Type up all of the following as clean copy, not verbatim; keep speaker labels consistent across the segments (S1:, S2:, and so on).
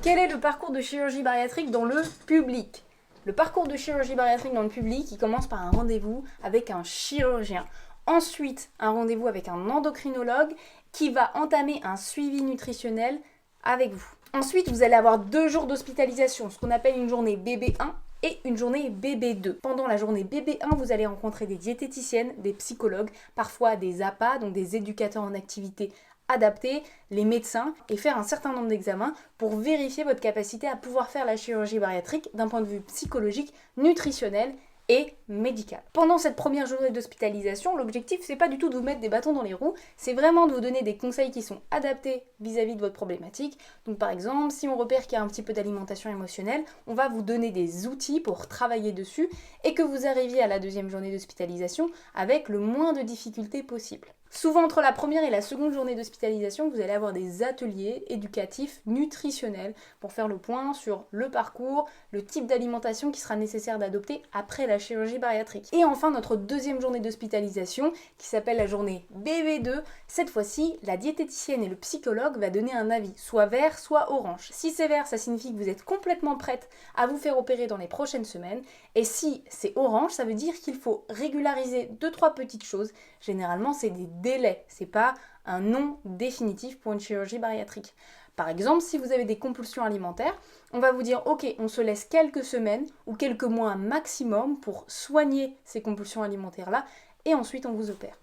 S1: Quel est le parcours de chirurgie bariatrique dans le public? Le parcours de chirurgie bariatrique dans le public, il commence par un rendez-vous avec un chirurgien. Ensuite, un rendez-vous avec un endocrinologue qui va entamer un suivi nutritionnel avec vous. Ensuite, vous allez avoir 2 jours d'hospitalisation, ce qu'on appelle une journée BB1 et une journée BB2. Pendant la journée BB1, vous allez rencontrer des diététiciennes, des psychologues, parfois des APA, donc des éducateurs en activité adaptés, les médecins, et faire un certain nombre d'examens pour vérifier votre capacité à pouvoir faire la chirurgie bariatrique d'un point de vue psychologique, nutritionnel et médical. Pendant cette première journée d'hospitalisation, l'objectif c'est pas du tout de vous mettre des bâtons dans les roues, c'est vraiment de vous donner des conseils qui sont adaptés vis-à-vis de votre problématique. Donc par exemple, si on repère qu'il y a un petit peu d'alimentation émotionnelle, on va vous donner des outils pour travailler dessus et que vous arriviez à la deuxième journée d'hospitalisation avec le moins de difficultés possible. Souvent entre la première et la seconde journée d'hospitalisation, vous allez avoir des ateliers éducatifs nutritionnels pour faire le point sur le parcours, le type d'alimentation qui sera nécessaire d'adopter après la chirurgie bariatrique. Et enfin notre deuxième journée d'hospitalisation qui s'appelle la journée BB2. Cette fois-ci, la diététicienne et le psychologue va donner un avis, soit vert, soit orange. Si c'est vert, ça signifie que vous êtes complètement prête à vous faire opérer dans les prochaines semaines. Et si c'est orange, ça veut dire qu'il faut régulariser 2-3 petites choses. Généralement, c'est des délai, c'est pas un non définitif pour une chirurgie bariatrique. Par exemple, si vous avez des compulsions alimentaires, on va vous dire ok, on se laisse quelques semaines ou quelques mois maximum pour soigner ces compulsions alimentaires-là et ensuite on vous opère.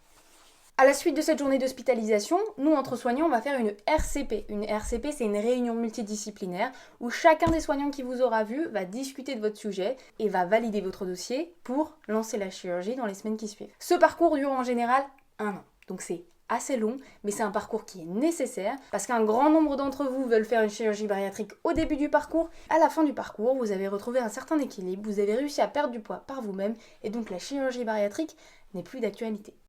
S1: À la suite de cette journée d'hospitalisation, nous entre soignants, on va faire une RCP. Une RCP, c'est une réunion multidisciplinaire où chacun des soignants qui vous aura vu va discuter de votre sujet et va valider votre dossier pour lancer la chirurgie dans les semaines qui suivent. Ce parcours dure en général 1 an. Donc c'est assez long, mais c'est un parcours qui est nécessaire parce qu'un grand nombre d'entre vous veulent faire une chirurgie bariatrique au début du parcours. À la fin du parcours, vous avez retrouvé un certain équilibre, vous avez réussi à perdre du poids par vous-même et donc la chirurgie bariatrique n'est plus d'actualité.